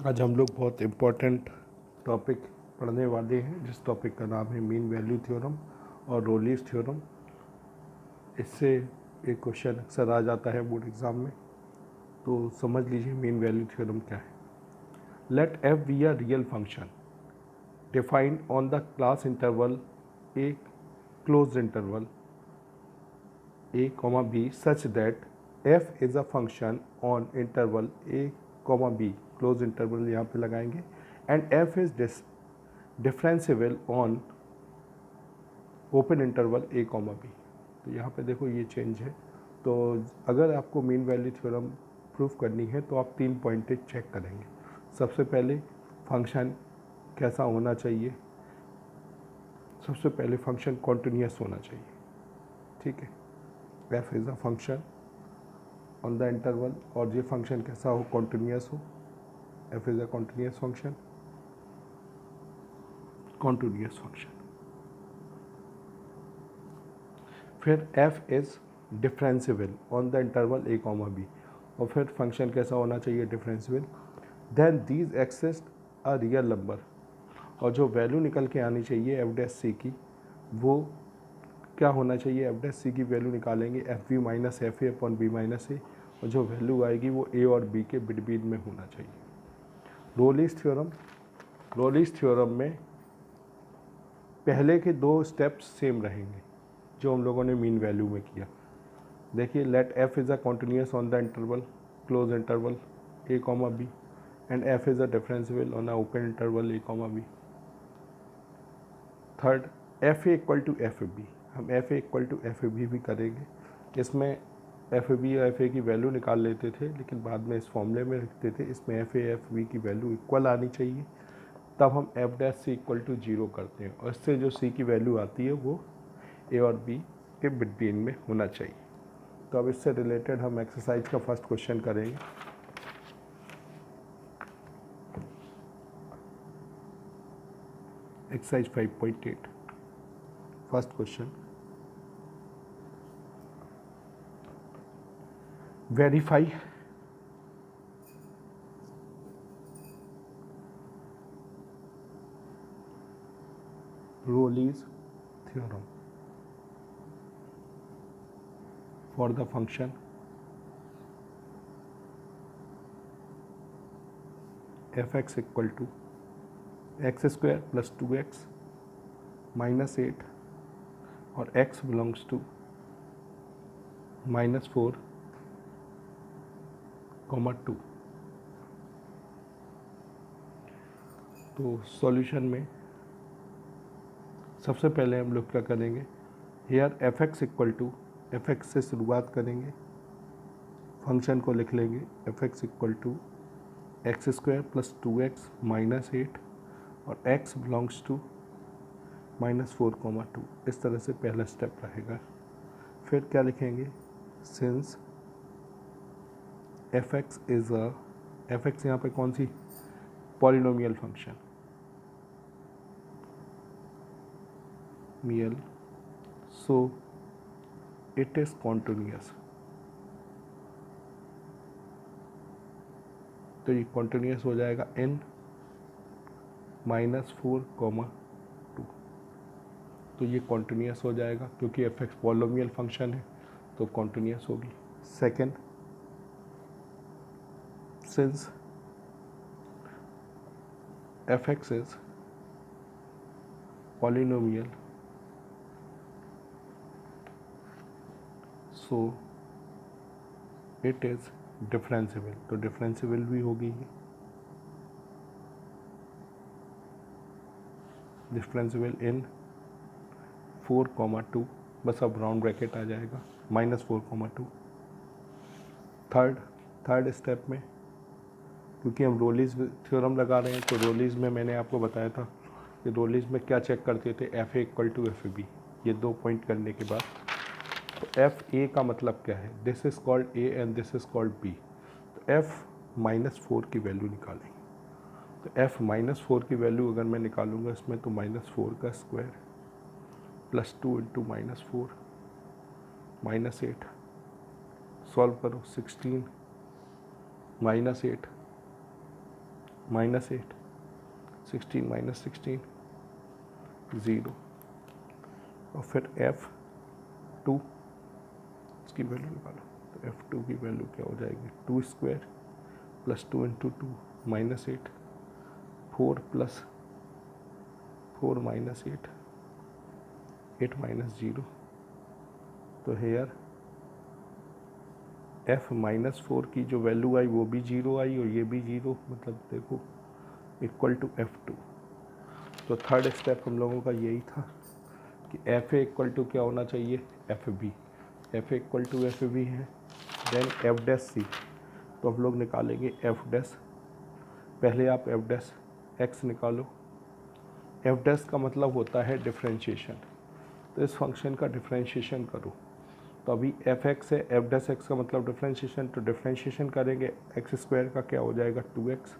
आज हम लोग बहुत इम्पोर्टेंट टॉपिक पढ़ने वाले हैं, जिस टॉपिक का नाम है मीन वैल्यू थ्योरम और रोलीज थ्योरम। इससे एक क्वेश्चन अक्सर आ जाता है बोर्ड एग्ज़ाम में, तो समझ लीजिए मीन वैल्यू थ्योरम क्या है। Let f be a real function defined on the class interval a close interval a comma b such that f is a function on interval a comma b close interval यहाँ पे लगाएंगे and f is differentiable on open interval a comma b। तो यहाँ पे देखो ये change है। तो अगर आपको मीन वैल्यू थ्योरम प्रूफ करनी है तो आप 3 पॉइंटेज चेक करेंगे। सबसे पहले फंक्शन कैसा होना चाहिए, सबसे पहले फंक्शन कॉन्टिन्यूस होना चाहिए, ठीक है। f is a function on the interval, और ये फंक्शन कैसा हो, कॉन्टिन्यूस हो। f is a continuous function, continuous function. फिर f is differentiable on the interval a comma b, और फिर फंक्शन कैसा होना चाहिए, differentiable. Then these exist a real number, और जो वैल्यू निकल के आनी चाहिए एफ डैश सी की, वो क्या होना चाहिए, एफ डैश सी की वैल्यू निकालेंगे F B minus F A upon B minus A, और जो वैल्यू आएगी वो ए और बी के बिटवीन में होना चाहिए। रोलीज थ्योरम, रोलीज थ्योरम में पहले के 2 स्टेप्स सेम रहेंगे जो हम लोगों ने मीन वैल्यू में किया। देखिए, let f is a continuous on the interval close interval a comma b and f is a differentiable on a open interval a comma b. Third, f A equal to F b, हम f A equal to F b भी करेंगे। इसमें f b और f a की value निकाल लेते थे, लेकिन बाद में इस फॉर्मूले में रखते थे। इसमें एफ ए एफ बी की वैल्यू इक्वल आनी चाहिए, तब हम F dash C equal to 0 करते हैं, और इससे जो सी की वैल्यू आती है वो ए और बी के बिटवीन में होना चाहिए। तो अब इससे रिलेटेड हम एक्सरसाइज का फर्स्ट क्वेश्चन करेंगे। Exercise 5.8, first question, verify Rolle's theorem for the function f(x) equal to x square plus 2x minus 8 और x belongs to -4, 2। तो सॉल्यूशन में सबसे पहले हम लोग क्या करेंगे, hair f(x) equal to f(x) से शुरुआत करेंगे, फंक्शन को लिख लेंगे f(x) equal to x square plus 2x minus 8 और x बिलोंग्स टू -4, 2। इस तरह से पहला स्टेप रहेगा। फिर क्या लिखेंगे, since f(x) is a, f(x) यहाँ पे कौन सी, पॉलिनोमियल फंक्शन, मियल, सो इट इज़ कॉन्टिन्यूस। तो ये कॉन्टिन्यूस हो जाएगा n -4, 2। तो ये कॉन्टिन्यूस हो जाएगा क्योंकि f(x) पॉलिनोमियल फंक्शन है, तो कॉन्टिन्यूस होगी। Second, since f(x) is polynomial, so it is differentiable. तो डिफरेंशिएबल भी होगी, डिफरेंशिएबल इन 4, 2, बस अब राउंड ब्रैकेट आ जाएगा, -4, 2। थर्ड स्टेप में, क्योंकि हम रोलीज थ्योरम लगा रहे हैं, तो रोलीज में मैंने आपको बताया था कि रोलीज में क्या चेक करते थे, F A equal to F B. ये 2 पॉइंट करने के बाद, तो एफ ए का मतलब क्या है, this is called A and this is called B. तो एफ -4 की वैल्यू निकालेंगे। तो एफ -4 की वैल्यू अगर मैं निकालूंगा इसमें, तो -4 का स्क्वायर प्लस 2 इंटू -4 -8, सॉल्व करो, 16 -8 -8, 16 - 16 0, और फिर F2 इसकी वैल्यू निकालो। तो F2 की वैल्यू क्या हो जाएगी, 2² + 2 × 2 -8, 4 + 4 - 8, 8 - 0। तो हेयर F-4 की जो वैल्यू आई वो भी 0 आई और ये भी 0, मतलब देखो इक्वल टू F2। तो थर्ड स्टेप हम लोगों का यही था कि FA इक्वल टू क्या होना चाहिए, FB। FA equal to FB है, देन F'(C). तो हम लोग निकालेंगे F'। पहले आप F'(x) निकालो। F' का मतलब होता है डिफ्रेंशिएशन, तो इस फंक्शन का डिफ्रेंशिएशन करो। तो अभी F(x) है, F'(x) का मतलब डिफ्रेंशिएशन, तो डिफ्रेंशिएशन करेंगे x² का क्या हो जाएगा 2x,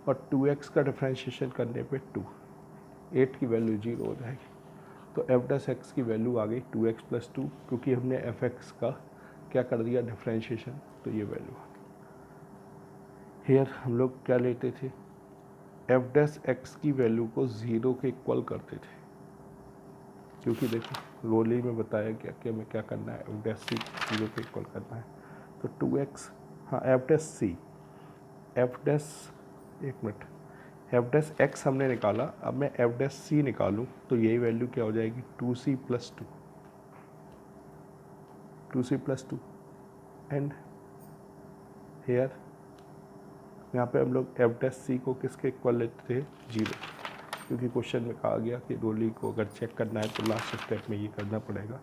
और 2x का डिफ्रेंशिएशन करने पे 2, 8 की वैल्यू 0 हो जाएगी। तो F'(x) की वैल्यू आ गई 2x + 2, क्योंकि हमने F(x) का क्या कर दिया डिफ्रेंशिएशन, तो ये वैल्यू आ गई। हेयर हम लोग क्या लेते थे, F'(x) की वैल्यू को 0 के इक्वल करते थे, क्योंकि देखो रोली में बताया गया कि हमें क्या करना है, F'(c) 0 के इक्वल करना है। तो 2x, हाँ F'(c), एक मिनट, F'(x) हमने निकाला, अब मैं F'(c) निकालूं तो यही वैल्यू क्या हो जाएगी 2c + 2, 2c + 2। एंड हेयर यहाँ पे हम लोग F'(c) को किसके इक्वल लेते थे, 0, क्योंकि क्वेश्चन में कहा गया कि रोली को अगर चेक करना है तो लास्ट स्टेप में ये करना पड़ेगा।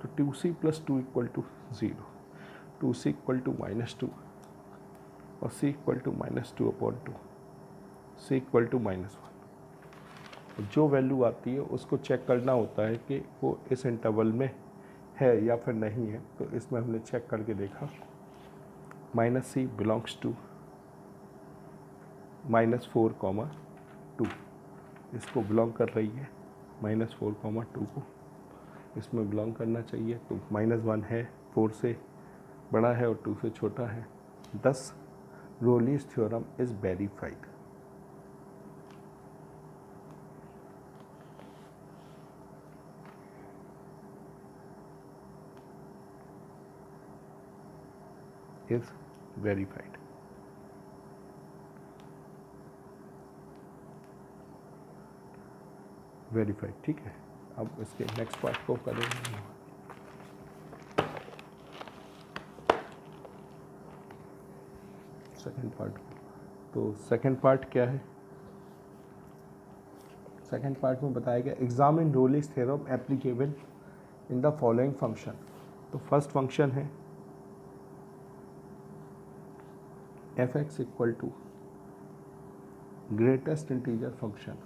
तो 2c + 2 = 0, 2c = -2 और c = -2/2, c = -1। जो वैल्यू आती है उसको चेक करना होता है कि वो इस इंटरवल में है या फिर नहीं है। तो इसमें हमने चेक करके देखा, -c बिलोंग्स टू -4, 2, इसको बिलोंग कर रही है, -4, 2 को इसमें बिलोंग करना चाहिए। तो -1 है, 4 से बड़ा है और 2 से छोटा है। Thus Rolle's theorem is verified। is verified। Verified, ठीक है। अब इसके नेक्स्ट पार्ट को करेंगे, सेकंड पार्ट। तो सेकंड पार्ट क्या है, सेकंड पार्ट में बताया गया examine Rolle's theorem applicable in the following function. तो फर्स्ट फंक्शन है f(x) = greatest integer function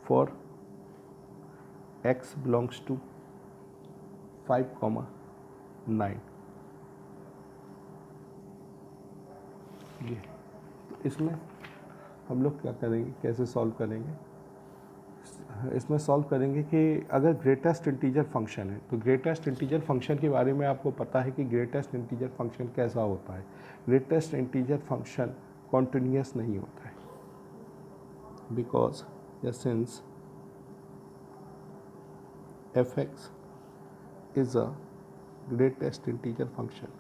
for x belongs to 5, 9। ये तो इसमें हम लोग क्या करेंगे, कैसे सॉल्व करेंगे, इसमें सॉल्व करेंगे कि अगर ग्रेटेस्ट इंटीजर फंक्शन है तो ग्रेटेस्ट इंटीजर फंक्शन के बारे में आपको पता है कि ग्रेटेस्ट इंटीजर फंक्शन कैसा होता है। ग्रेटेस्ट इंटीजर फंक्शन कॉन्टिन्यूस नहीं होता है, बिकॉज या since f(x) is a greatest integer function,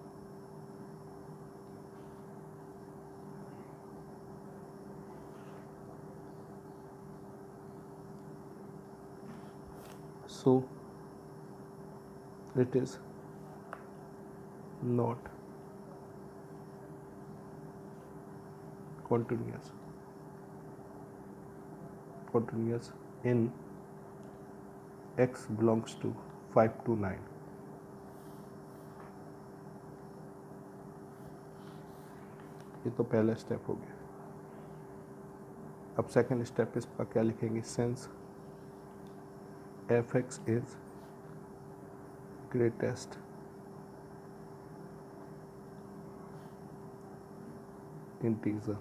so it is not continuous in x belongs to 5 to 9। ये तो पहला स्टेप हो गया। अब सेकंड स्टेप इसका क्या लिखेंगे, since f(x) is greatest integer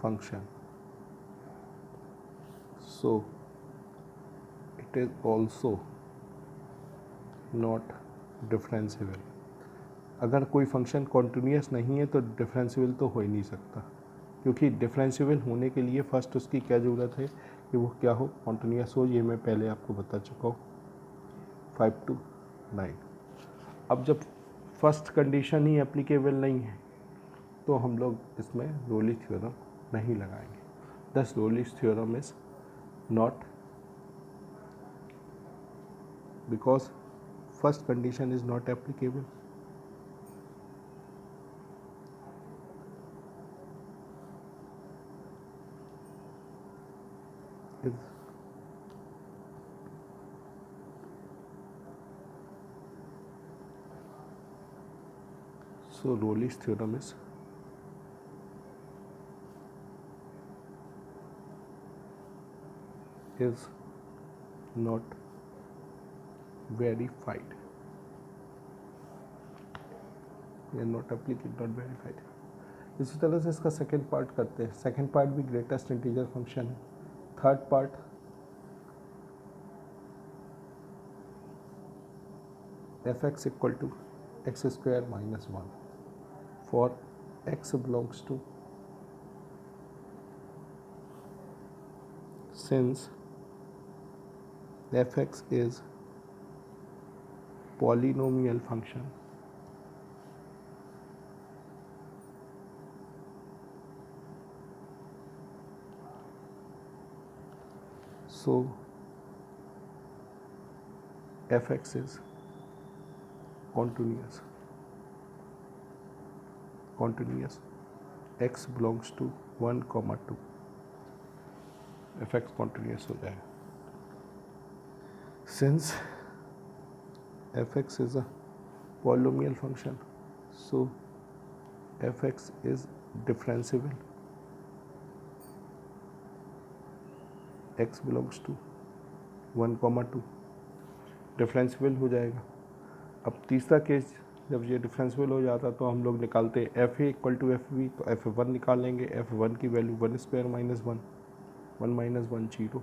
function, so it is also not differentiable। अगर कोई फंक्शन कॉन्टिन्यूस नहीं है तो डिफरेंशियल तो हो ही नहीं सकता। क्योंकि डिफरेंशिएबल होने के लिए फर्स्ट उसकी क्या ज़रूरत है कि वो क्या हो, कॉन्टिन्यूस हो। ये मैं पहले आपको बता चुका हूँ 5 to 9। अब जब फर्स्ट कंडीशन ही एप्लीकेबल नहीं है तो हम लोग इसमें रोली थ्योरम नहीं लगाएंगे। Thus Rolle's theorem is not, because first condition is not applicable. So Rolle's theorem is not verified, या नॉट एप्लीकेबल, नॉट वेरीफाइड। इसी तरह से इसका सेकेंड पार्ट करते हैं। सेकेंड पार्ट भी ग्रेटेस्ट इंटीजर फंक्शन है। Third part f x equal to x square minus 1 for x belongs to, since f x is polynomial function, so fx is continuous, x belongs to 1, 2, fx continuous हो जाएगा। Since fx is a polynomial function, so fx is differentiable, x belongs to 1, 2 differential हो जाएगा। अब तीसरा case जब ये differential हो जाता तो हम लोग निकालते F A equal to F B, तो एफ वन निकालेंगे। एफ वन की value 1 square minus 1, 1 minus 1 0।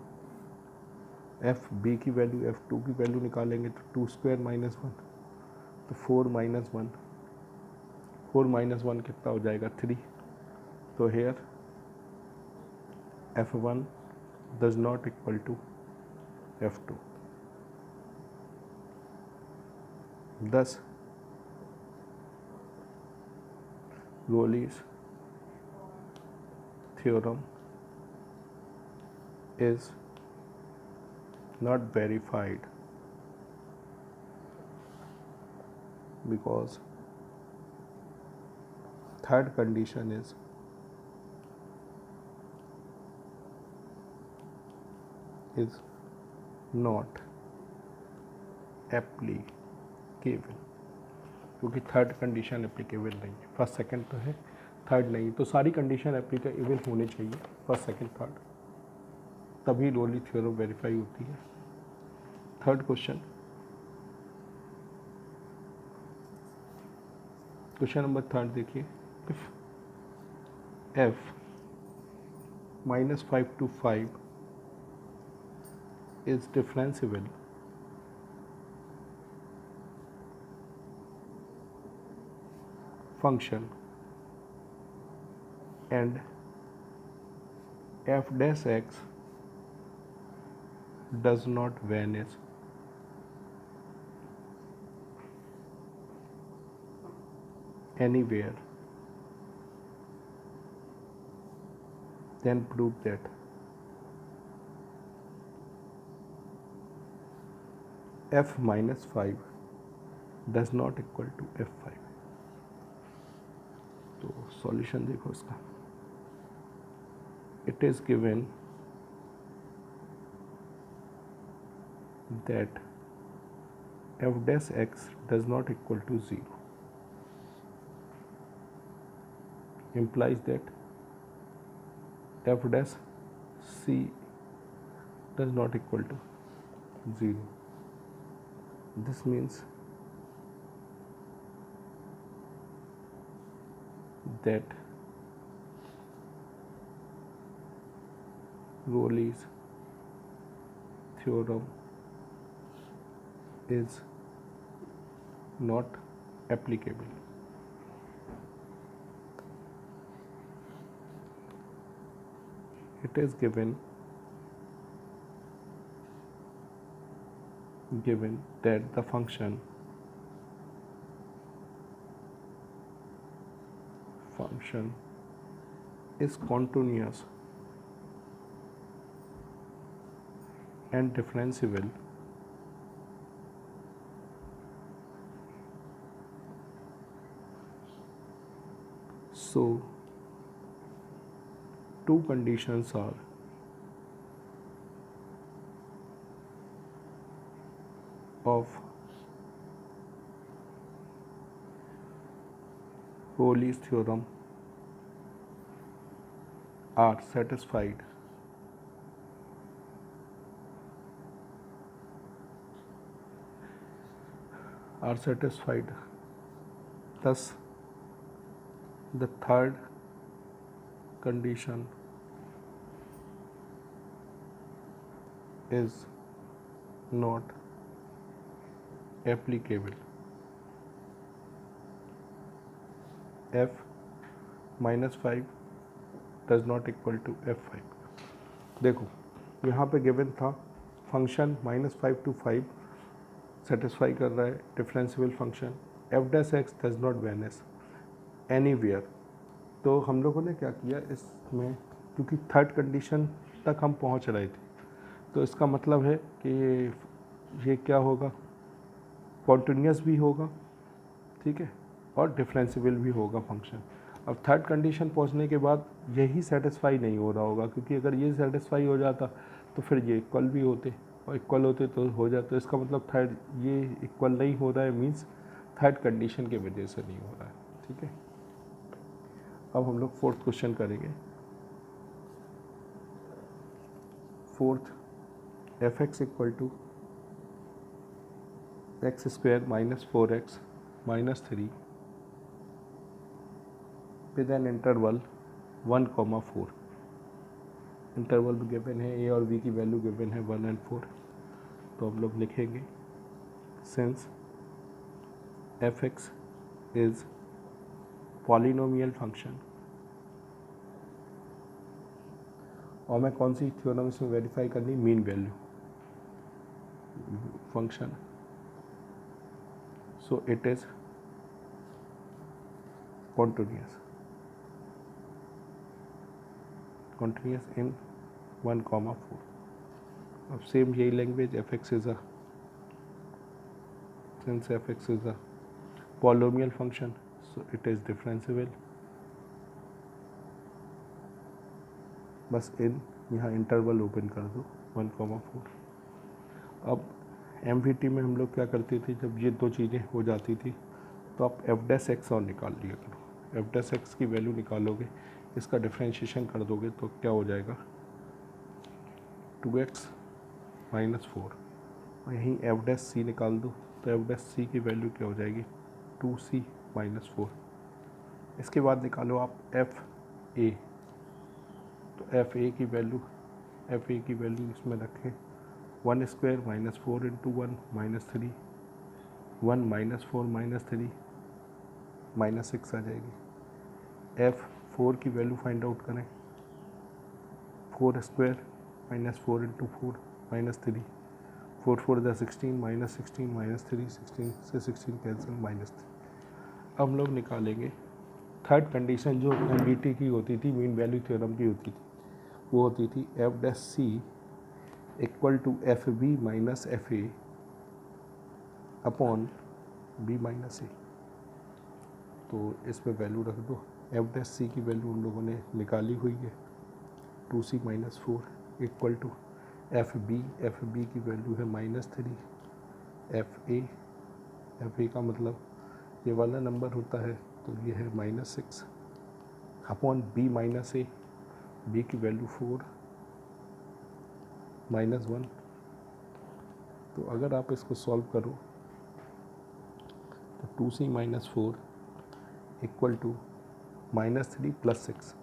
F B की वैल्यू, एफ टू की वैल्यू निकालेंगे तो 2 स्क्वायर माइनस 1, तो 4 माइनस 1, 4 माइनस 1 कितना हो जाएगा 3। तो here F one does not equal to F two. Thus, Rolle's theorem is not verified because third condition is not applicable, क्योंकि थर्ड कंडीशन एप्लीकेबल नहीं है। फर्स्ट सेकंड तो है, थर्ड नहीं, तो सारी कंडीशन एप्लीकेबल होने चाहिए, फर्स्ट सेकंड थर्ड, तभी रोली थ्योरम वेरीफाई होती है। Third question, question number third देखिए। If f -5 to 5 is differentiable function and f dash x does not vanish anywhere, then prove that f minus 5 does not equal to f5। तो solution देखो इसका। It is given that f dash x does not equal to 0, implies that f dash c does not equal to 0. This means that Rolle's theorem is not applicable. it is given that the function is continuous and differentiable so two conditions are of Rolle's theorem are satisfied thus the third condition is not applicable. f minus 5 does not equal to f5. देखो यहाँ पे given था function -5 to 5 satisfy कर रहा है differential function F dash x does not vanish anywhere. तो हम लोगों ने क्या किया इसमें, क्योंकि थर्ड कंडीशन तक हम पहुंच रहे थे, तो इसका मतलब है कि ये क्या होगा, कॉन्टिन्यूस भी होगा, ठीक है, और डिफरेंशियल भी होगा फंक्शन। अब थर्ड कंडीशन पहुंचने के बाद यही सेटिस्फाई नहीं हो रहा होगा, क्योंकि अगर ये सेटिस्फाई हो जाता तो फिर ये इक्वल भी होते, और इक्वल होते तो हो जाता। तो इसका मतलब थर्ड ये इक्वल नहीं हो रहा है, मीन्स थर्ड कंडीशन की वजह से नहीं हो रहा है, ठीक है। अब हम लोग फोर्थ क्वेश्चन करेंगे। Fourth, F x equal to x square minus 4x minus 3 with an interval 1,4। Interval given है, ए और बी की वैल्यू गिवन है 1 और 4। तो हम लोग लिखेंगे since f x is polynomial function, और मैं कौन सी थ्योरम इसमें वेरीफाई करनी, mean value function, so it is continuous in 1,4। अब सेम यही language, F x is since F x is a polynomial function so it is differentiable। बस इन यहाँ interval open कर दो 1,4। अब एमवीटी में हम लोग क्या करते थे, जब ये दो चीज़ें हो जाती थी तो आप एफ डैश एक्स और निकाल लिया करो। एफ डैश एक्स की वैल्यू निकालोगे, इसका डिफ्रेंशिएशन कर दोगे तो क्या हो जाएगा 2x माइनस 4, और यहीं एफ डैश सी निकाल दो तो एफ डैश सी की वैल्यू क्या हो जाएगी 2c माइनस 4। इसके बाद निकालो आप एफ ए, तो एफ ए की वैल्यू इसमें रखें 1 square minus 4 into 1 minus 3, 1 minus 4 minus 3 minus 6 आ जाएगी। एफ 4 की वैल्यू फाइंड आउट करें, 4 square minus 4 into 4 minus 3, 4 4 the 16 minus 16 minus 3, 16 से 16 कैंसिल माइनस 3। अब हम लोग निकालेंगे थर्ड कंडीशन जो एमवीटी की होती थी, मीन वैल्यू थ्योरम की होती थी, वो होती थी f dash C equal to F B minus F A upon B minus a. तो इसमें वैल्यू रख दो, एफ डैश सी की वैल्यू उन लोगों ने निकाली हुई है 2c minus 4 equal to F B की वैल्यू है माइनस 3, एफ ए का मतलब ये वाला नंबर होता है तो ये है minus 6 upon B minus A, B की वैल्यू 4 माइनस 1। तो अगर आप इसको सॉल्व करो तो 2c minus 4 equal to minus 3 plus 6,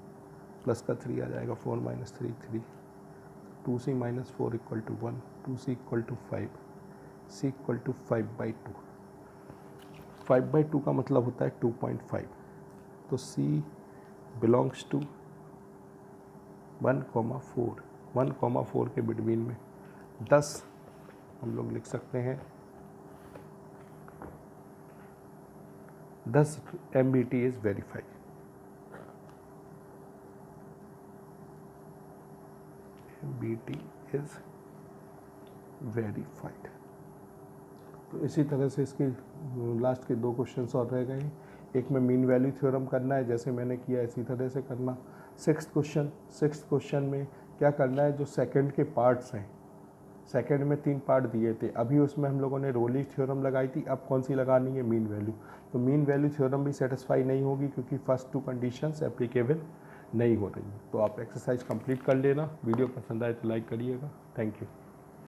plus का 3 आ जाएगा 4 minus 3 3, 2c minus 4 equal to 1, 2c equal to 5, c equal to 5/2। 5/2 का मतलब होता है 2.5, तो c बिलोंग्स टू 1,4 1,4 के बिटवीन में 10 हम लोग लिख सकते हैं 10 MBT is verified. MBT is verified. तो इसी तरह से इसके लास्ट के 2 क्वेश्चंस और रह गए। एक में मीन वैल्यू थ्योरम करना है, जैसे मैंने किया इसी तरह से करना। सिक्स्थ क्वेश्चन में क्या करना है, जो सेकंड के पार्ट्स हैं, सेकंड में 3 पार्ट दिए थे, अभी उसमें हम लोगों ने रोली थ्योरम लगाई थी, अब कौन सी लगानी है, मीन वैल्यू। तो मीन वैल्यू थ्योरम भी सेटिस्फाई नहीं होगी क्योंकि फर्स्ट 2 कंडीशंस एप्लीकेबल नहीं हो रही। तो आप एक्सरसाइज कंप्लीट कर लेना। वीडियो पसंद आए तो लाइक करिएगा। Thank you.